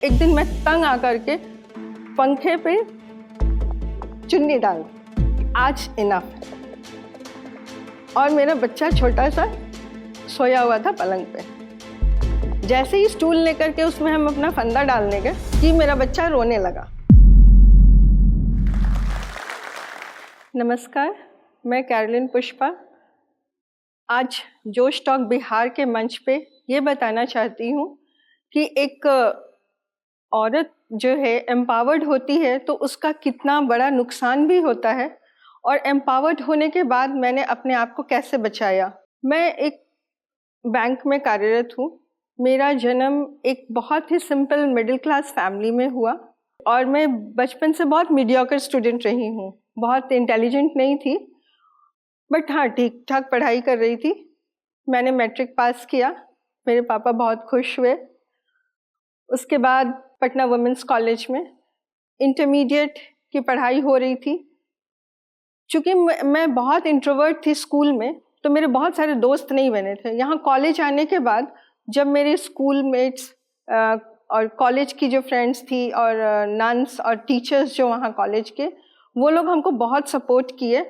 एक दिन मैं तंग आकर के पंखे पे चुन्नी डाल, आज इनफ है। और मेरा बच्चा छोटा सा सोया हुआ था पलंग पे। जैसे ही स्टूल लेकर के उसमें हम अपना फंदा डालने गए कि मेरा बच्चा रोने लगा। नमस्कार, मैं कैरोलिन पुष्पा आज जोश टॉक बिहार के मंच पे ये बताना चाहती हूँ कि एक औरत जो है एम्पावर्ड होती है तो उसका कितना बड़ा नुकसान भी होता है, और एम्पावर्ड होने के बाद मैंने अपने आप को कैसे बचाया। मैं एक बैंक में कार्यरत हूँ। मेरा जन्म एक बहुत ही सिंपल मिडिल क्लास फैमिली में हुआ और मैं बचपन से बहुत मीडियोकर स्टूडेंट रही हूँ। बहुत इंटेलिजेंट नहीं थी, बट हाँ ठीक ठाक पढ़ाई कर रही थी। मैंने मैट्रिक पास किया, मेरे पापा बहुत खुश हुए। उसके बाद पटना वुमेंस कॉलेज में इंटरमीडिएट की पढ़ाई हो रही थी। चूँकि मैं बहुत इंट्रोवर्ट थी स्कूल में, तो मेरे बहुत सारे दोस्त नहीं बने थे। यहाँ कॉलेज आने के बाद जब मेरे स्कूल मेट्स और कॉलेज की जो फ्रेंड्स थी और नन्स और टीचर्स जो वहाँ कॉलेज के, वो लोग हमको बहुत सपोर्ट किए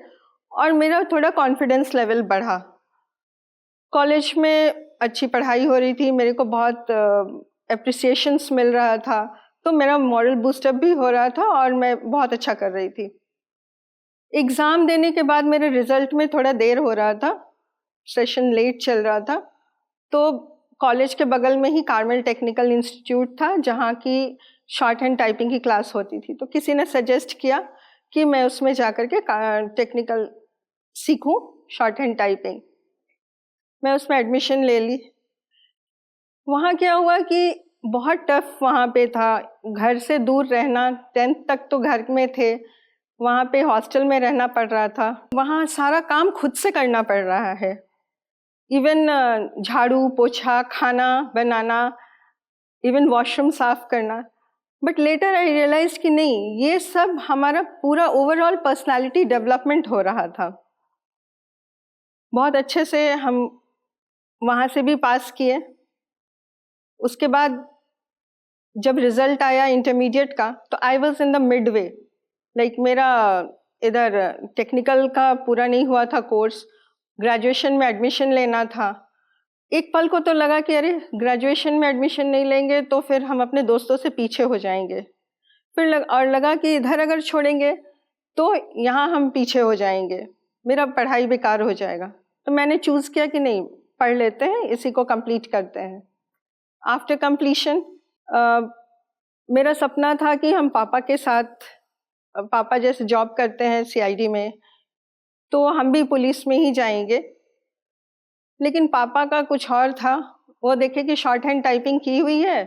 और मेरा थोड़ा कॉन्फिडेंस लेवल बढ़ा। कॉलेज में अच्छी पढ़ाई हो रही थी, मेरे को बहुत एप्रिसिएशंस मिल रहा था, तो मेरा मॉरल बूस्टअप भी हो रहा था और मैं बहुत अच्छा कर रही थी। एग्ज़ाम देने के बाद मेरे रिजल्ट में थोड़ा देर हो रहा था, सेशन लेट चल रहा था, तो कॉलेज के बगल में ही कार्मेल टेक्निकल इंस्टीट्यूट था जहाँ की शॉर्ट हैंड टाइपिंग की क्लास होती थी। तो किसी ने सजेस्ट किया कि मैं उसमें जाकर के टेक्निकल सीखूं, शॉर्ट हैंड टाइपिंग। मैं उसमें एडमिशन ले ली। वहाँ क्या हुआ कि बहुत टफ वहाँ पे था, घर से दूर रहना, 10th तक तो घर में थे, वहाँ पे हॉस्टल में रहना पड़ रहा था। वहाँ सारा काम खुद से करना पड़ रहा है, इवन झाड़ू पोछा, खाना बनाना, इवन वॉशरूम साफ करना। बट लेटर आई रियलाइज कि नहीं, ये सब हमारा पूरा ओवरऑल पर्सनालिटी डेवलपमेंट हो रहा था। बहुत अच्छे से हम वहाँ से भी पास किए। उसके बाद जब रिजल्ट आया इंटरमीडिएट का, तो I was in the mid way, like मेरा इधर टेक्निकल का पूरा नहीं हुआ था कोर्स, ग्रेजुएशन में एडमिशन लेना था। एक पल को तो लगा कि अरे ग्रेजुएशन में एडमिशन नहीं लेंगे तो फिर हम अपने दोस्तों से पीछे हो जाएंगे। फिर लगा कि इधर अगर छोड़ेंगे तो यहाँ हम पीछे हो जाएंगे, मेरा पढ़ाई बेकार हो जाएगा। तो मैंने चूज़ किया कि नहीं, पढ़ लेते हैं, इसी को कंप्लीट करते हैं। आफ्टर कंप्लीशन मेरा सपना था कि हम पापा के साथ, पापा जैसे जॉब करते हैं सीआईडी में, तो हम भी पुलिस में ही जाएंगे। लेकिन पापा का कुछ और था, वो देखे कि शॉर्ट हैंड टाइपिंग की हुई है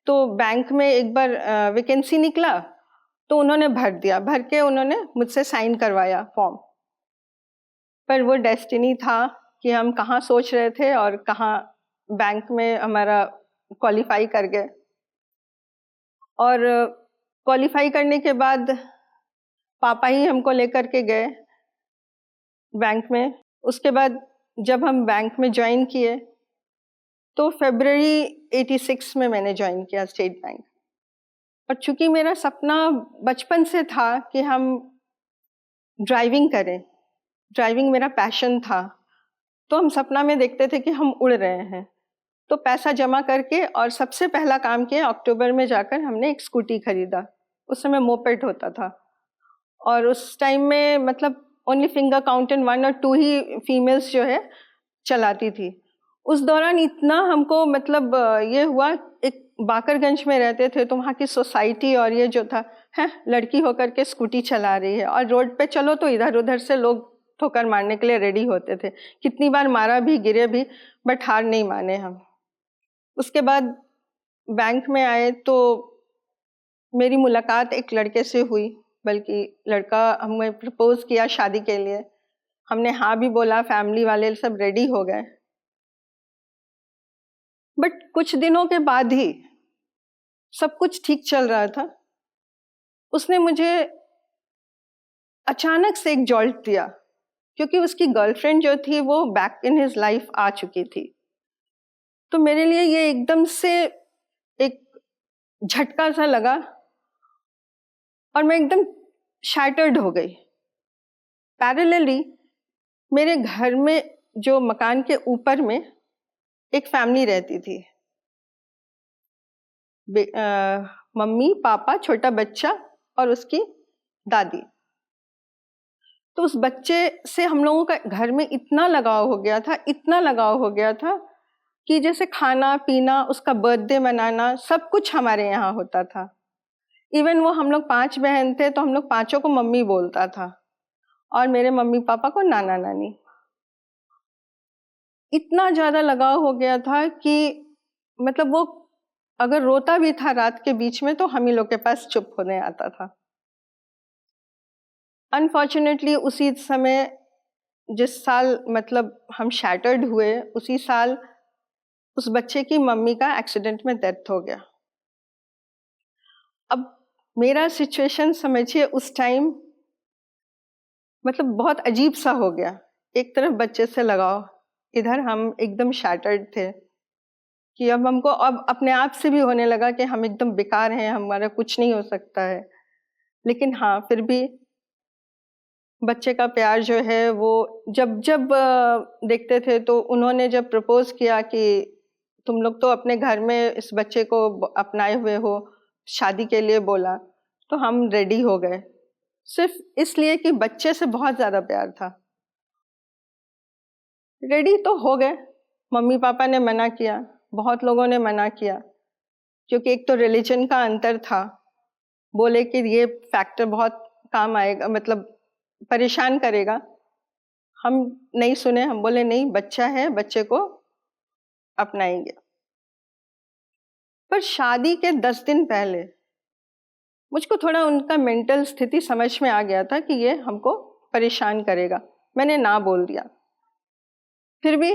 तो बैंक में एक बार वैकेंसी निकला, तो उन्होंने भर दिया। भर के उन्होंने मुझसे साइन करवाया फॉर्म। पर वो डेस्टिनी था कि हम कहाँ सोच रहे थे और कहाँ बैंक में हमारा क्वालिफाई कर गए। और क्वालिफाई करने के बाद पापा ही हमको लेकर के गए बैंक में। उसके बाद जब हम बैंक में ज्वाइन किए तो फरवरी 86 में मैंने ज्वाइन किया स्टेट बैंक। और चूंकि मेरा सपना बचपन से था कि हम ड्राइविंग करें, ड्राइविंग मेरा पैशन था, तो हम सपना में देखते थे कि हम उड़ रहे हैं। तो पैसा जमा करके और सबसे पहला काम किया, अक्टूबर में जाकर हमने एक स्कूटी खरीदा। उस समय मोपेड होता था और उस टाइम में मतलब ओनली फिंगर काउंटेड 1 और 2 ही फीमेल्स जो है चलाती थी। उस दौरान इतना हमको मतलब ये हुआ, एक बाकरगंज में रहते थे तो वहाँ की सोसाइटी और ये जो था, है लड़की होकर के स्कूटी चला रही है, और रोड पे चलो तो इधर उधर से लोग ठोकर मारने के लिए रेडी होते थे। कितनी बार मारा भी, गिरे भी, बट हार नहीं माने हम। उसके बाद बैंक में आए तो मेरी मुलाकात एक लड़के से हुई, बल्कि लड़का हमें प्रपोज किया शादी के लिए। हमने हाँ भी बोला, फैमिली वाले सब रेडी हो गए। बट कुछ दिनों के बाद ही सब कुछ ठीक चल रहा था, उसने मुझे अचानक से एक जॉल्ट दिया, क्योंकि उसकी गर्लफ्रेंड जो थी वो बैक इन हिज लाइफ आ चुकी थी। तो मेरे लिए ये एकदम से एक झटका सा लगा और मैं एकदम शैटर्ड हो गई। पैरेलली मेरे घर में जो मकान के ऊपर में एक फैमिली रहती थी, मम्मी पापा छोटा बच्चा और उसकी दादी। तो उस बच्चे से हम लोगों का घर में इतना लगाव हो गया था, इतना लगाव हो गया था कि जैसे खाना पीना, उसका बर्थडे मनाना, सब कुछ हमारे यहाँ होता था। इवन वो, हम लोग 5 बहन थे तो हम लोग पांचों को मम्मी बोलता था और मेरे मम्मी पापा को नाना नानी। इतना ज्यादा लगाव हो गया था कि मतलब वो अगर रोता भी था रात के बीच में तो हम ही लोग के पास चुप होने आता था। अनफॉर्चुनेटली उसी समय, जिस साल मतलब हम शैटर्ड हुए, उसी साल उस बच्चे की मम्मी का एक्सीडेंट में डेथ हो गया। अब मेरा सिचुएशन समझिए, उस टाइम मतलब बहुत अजीब सा हो गया। एक तरफ बच्चे से लगाव, इधर हम एकदम शैटर्ड थे कि अब हमको अब अपने आप से भी होने लगा कि हम एकदम बेकार हैं, हमारा कुछ नहीं हो सकता है। लेकिन हाँ, फिर भी बच्चे का प्यार जो है वो जब जब देखते थे, तो उन्होंने जब प्रपोज किया कि तुम लोग तो अपने घर में इस बच्चे को अपनाए हुए हो, शादी के लिए बोला, तो हम रेडी हो गए, सिर्फ इसलिए कि बच्चे से बहुत ज्यादा प्यार था। रेडी तो हो गए, मम्मी पापा ने मना किया, बहुत लोगों ने मना किया, क्योंकि एक तो रिलीजन का अंतर था। बोले कि ये फैक्टर बहुत काम आएगा, मतलब परेशान करेगा। हम नहीं सुने, हम बोले नहीं, बच्चा है, बच्चे को अपनाएंगे। पर शादी के 10 दिन पहले मुझको थोड़ा उनका मेंटल स्थिति समझ में आ गया था कि ये हमको परेशान करेगा। मैंने ना बोल दिया। फिर भी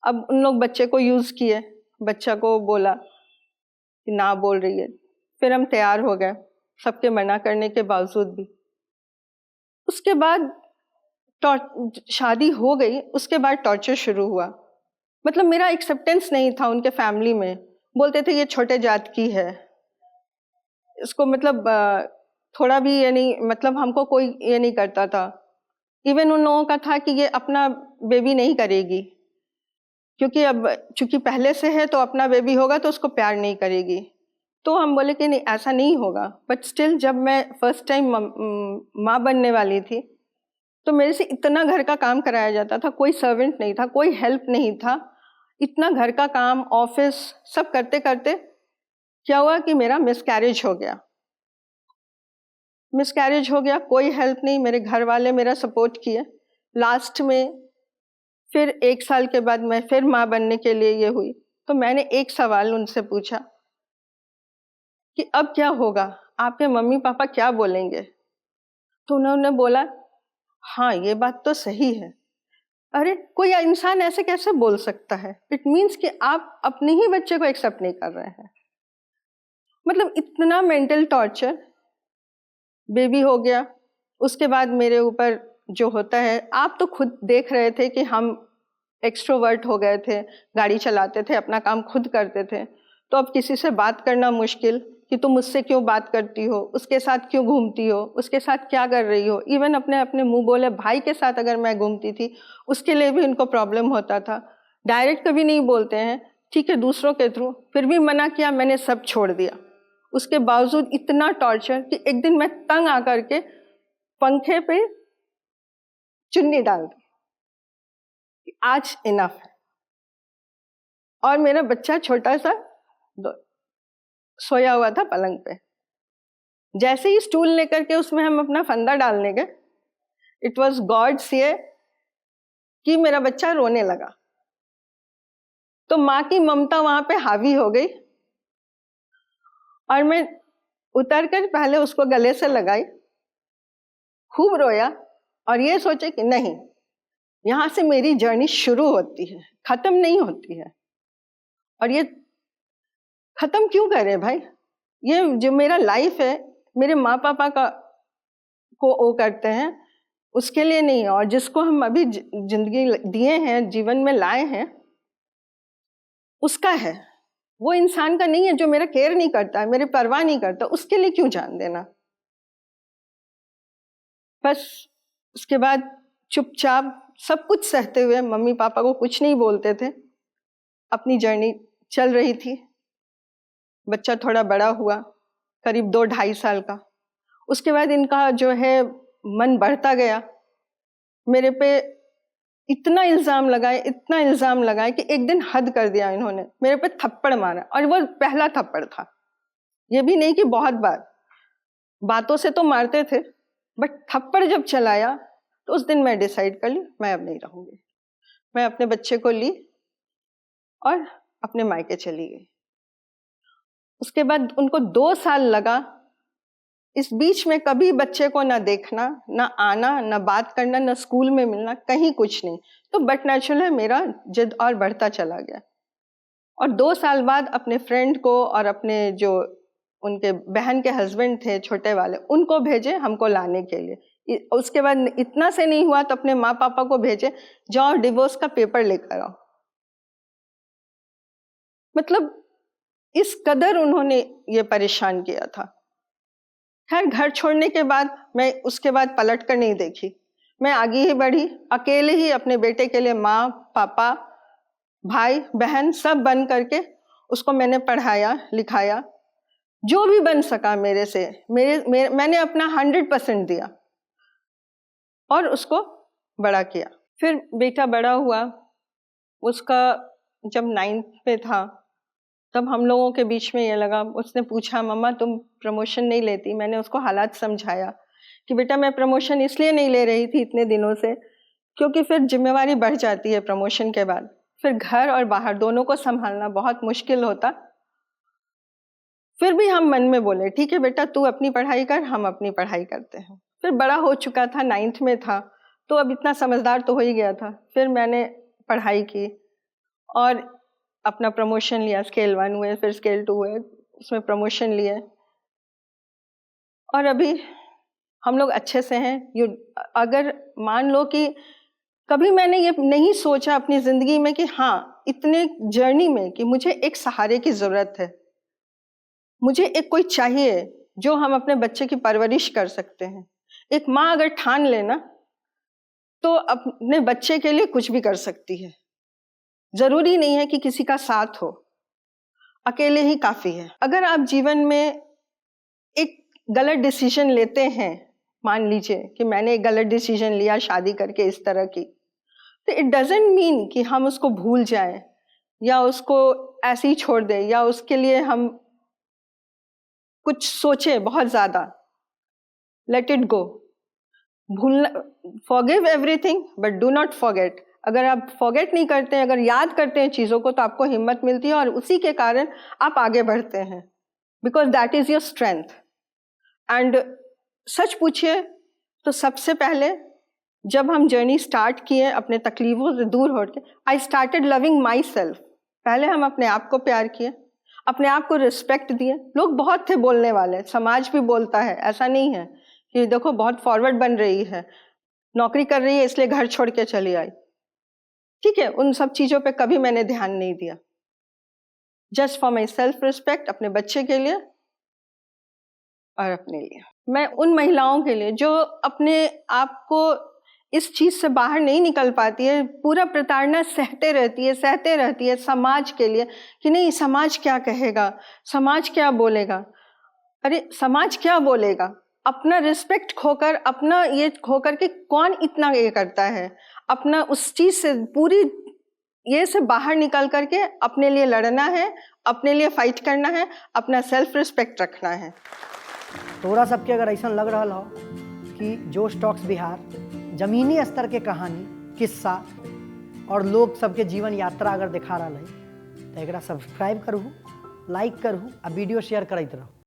अब उन लोग बच्चे को यूज किए, बच्चा को बोला कि ना बोल रही है। फिर हम तैयार हो गए, सबके मना करने के बावजूद भी। उसके बाद शादी हो गई, उसके बाद टॉर्चर शुरू हुआ। मतलब मेरा एक्सेप्टेंस नहीं था उनके फैमिली में। बोलते थे ये छोटे जात की है, इसको मतलब थोड़ा भी ये नहीं, मतलब हमको कोई ये नहीं करता था। इवन उन लोगों का था कि ये अपना बेबी नहीं करेगी, क्योंकि अब चूंकि पहले से है तो अपना बेबी होगा तो उसको प्यार नहीं करेगी। तो हम बोले कि नहीं, ऐसा नहीं होगा। बट स्टिल जब मैं फर्स्ट टाइम माँ बनने वाली थी, तो मेरे से इतना घर का काम कराया जाता था, कोई सर्वेंट नहीं था, कोई हेल्प नहीं था। इतना घर का काम, ऑफिस सब करते करते क्या हुआ कि मेरा मिसकैरेज हो गया। मिसकैरेज हो गया, कोई हेल्प नहीं, मेरे घर वाले मेरा सपोर्ट किए। लास्ट में फिर 1 साल के बाद मैं फिर माँ बनने के लिए ये हुई, तो मैंने एक सवाल उनसे पूछा कि अब क्या होगा, आपके मम्मी पापा क्या बोलेंगे? तो उन्होंने बोला, हाँ ये बात तो सही है। अरे कोई इंसान ऐसे कैसे बोल सकता है? इट मीन्स कि आप अपने ही बच्चे को एक्सेप्ट नहीं कर रहे हैं। मतलब इतना मेंटल टॉर्चर। बेबी हो गया, उसके बाद मेरे ऊपर जो होता है, आप तो खुद देख रहे थे कि हम एक्सट्रोवर्ट हो गए थे, गाड़ी चलाते थे, अपना काम खुद करते थे। तो अब किसी से बात करना मुश्किल कि तुम मुझसे क्यों बात करती हो, उसके साथ क्यों घूमती हो, उसके साथ क्या कर रही हो। इवन अपने अपने मुंह बोले भाई के साथ अगर मैं घूमती थी, उसके लिए भी उनको प्रॉब्लम होता था। डायरेक्ट कभी नहीं बोलते हैं, ठीक है, दूसरों के थ्रू। फिर भी मना किया, मैंने सब छोड़ दिया। उसके बावजूद इतना टॉर्चर कि एक दिन मैं तंग आकर के पंखे पे चुन्नी डाल दी, आज इनफ है। और मेरा बच्चा छोटा सा सोया हुआ था पलंग पे। जैसे ही स्टूल लेकर के उसमें हम अपना फंदा डालने गए, इट वॉज गॉड्स ये कि मेरा बच्चा रोने लगा। तो माँ की ममता वहां पे हावी हो गई और मैं उतर कर पहले उसको गले से लगाई, खूब रोया और ये सोचे कि नहीं, यहां से मेरी जर्नी शुरू होती है, खत्म नहीं होती है। और ये खत्म क्यों करे भाई? ये जो मेरा लाइफ है, मेरे माँ पापा का को वो करते हैं, उसके लिए नहीं। और जिसको हम अभी जिंदगी दिए हैं, जीवन में लाए हैं, उसका है। वो इंसान का नहीं है जो मेरा केयर नहीं करता है, मेरी परवाह नहीं करता, उसके लिए क्यों जान देना। बस उसके बाद चुपचाप सब कुछ सहते हुए, मम्मी पापा को कुछ नहीं बोलते थे, अपनी जर्नी चल रही थी। बच्चा थोड़ा बड़ा हुआ, करीब 2-2.5 साल का। उसके बाद इनका जो है मन बढ़ता गया, मेरे पे इतना इल्ज़ाम लगाए कि एक दिन हद कर दिया इन्होंने, मेरे पे थप्पड़ मारा। और वो पहला थप्पड़ था, ये भी नहीं कि बहुत बार, बातों से तो मारते थे, बट थप्पड़ जब चलाया तो उस दिन मैं डिसाइड कर ली, मैं अब नहीं रहूंगी। मैं अपने बच्चे को ली और अपने मायके चली गई। उसके बाद उनको 2 साल लगा, इस बीच में कभी बच्चे को ना देखना, ना आना, ना बात करना, ना स्कूल में मिलना, कहीं कुछ नहीं। तो बट नेचुरल है, मेरा जिद और बढ़ता चला गया। और 2 साल बाद अपने फ्रेंड को और अपने जो उनके बहन के हस्बैंड थे छोटे वाले, उनको भेजे हमको लाने के लिए। उसके बाद इतना से नहीं हुआ तो अपने माँ पापा को भेजे, जाओ डिवोर्स का पेपर लेकर आओ। मतलब इस कदर उन्होंने ये परेशान किया था। खैर घर छोड़ने के बाद मैं उसके बाद पलट कर नहीं देखी, मैं आगे ही बढ़ी, अकेले ही अपने बेटे के लिए माँ पापा भाई बहन सब बन करके उसको मैंने पढ़ाया लिखाया, जो भी बन सका मेरे से, मैंने अपना 100% दिया और उसको बड़ा किया। फिर बेटा बड़ा हुआ, उसका जब 9th में था तब हम लोगों के बीच में ये लगा, उसने पूछा मम्मा तुम प्रमोशन नहीं लेती। मैंने उसको हालात समझाया कि बेटा मैं प्रमोशन इसलिए नहीं ले रही थी इतने दिनों से क्योंकि फिर जिम्मेवारी बढ़ जाती है प्रमोशन के बाद, फिर घर और बाहर दोनों को संभालना बहुत मुश्किल होता। फिर भी हम मन में बोले ठीक है बेटा तू अपनी पढ़ाई कर, हम अपनी पढ़ाई करते हैं। फिर बड़ा हो चुका था, 9th में था, तो अब इतना समझदार तो हो ही गया था। फिर मैंने पढ़ाई की और अपना प्रमोशन लिया, स्केल 1 हुए, फिर स्केल 2 हुए, उसमें प्रमोशन लिए और अभी हम लोग अच्छे से हैं। अगर मान लो कि कभी मैंने ये नहीं सोचा अपनी ज़िंदगी में कि हाँ इतने जर्नी में कि मुझे एक सहारे की ज़रूरत है, मुझे एक कोई चाहिए जो हम अपने बच्चे की परवरिश कर सकते हैं। एक माँ अगर ठान लेना तो अपने बच्चे के लिए कुछ भी कर सकती है, ज़रूरी नहीं है कि किसी का साथ हो, अकेले ही काफ़ी है। अगर आप जीवन में एक गलत डिसीजन लेते हैं, मान लीजिए कि मैंने एक गलत डिसीजन लिया शादी करके इस तरह की, तो इट डजंट मीन कि हम उसको भूल जाएं या उसको ऐसे ही छोड़ दें या उसके लिए हम कुछ सोचें बहुत ज़्यादा। लेट इट गो, भूलना, forgive everything but do not forget. अगर आप फॉरगेट नहीं करते हैं, अगर याद करते हैं चीज़ों को, तो आपको हिम्मत मिलती है और उसी के कारण आप आगे बढ़ते हैं, because that is your strength. And such पूछिए तो सबसे पहले जब हम जर्नी स्टार्ट किए अपने तकलीफों से दूर होकर, I started loving my self. पहले हम अपने आप को प्यार किए, अपने आप को रिस्पेक्ट दिए। लोग बहुत थे बोलने वाले, समाज भी बोलता है, ऐसा नहीं है कि देखो बहुत फॉरवर्ड बन रही है, नौकरी कर रही है इसलिए घर छोड़ के चली आई। ठीक है, उन सब चीज़ों पे कभी मैंने ध्यान नहीं दिया। Just for my self respect, अपने बच्चे के लिए और अपने लिए। मैं उन महिलाओं के लिए जो अपने आप को इस चीज़ से बाहर नहीं निकल पाती है, पूरा प्रताड़ना सहते रहती है समाज के लिए कि नहीं समाज क्या कहेगा, समाज क्या बोलेगा। अरे समाज क्या बोलेगा, अपना रिस्पेक्ट खोकर, अपना ये खोकर कि कौन इतना ये करता है, अपना उस चीज़ से पूरी ये से बाहर निकल करके अपने लिए लड़ना है, अपने लिए फाइट करना है, अपना सेल्फ रिस्पेक्ट रखना है। तोरा सबके अगर ऐसा लग रहा हो कि जोश टॉक्स बिहार जमीनी स्तर के कहानी, किस्सा और लोग सबके जीवन यात्रा अगर दिखा रहा है तो एकरा सब्सक्राइब करूँ, लाइक करूँ और वीडियो शेयर करते रहूँ।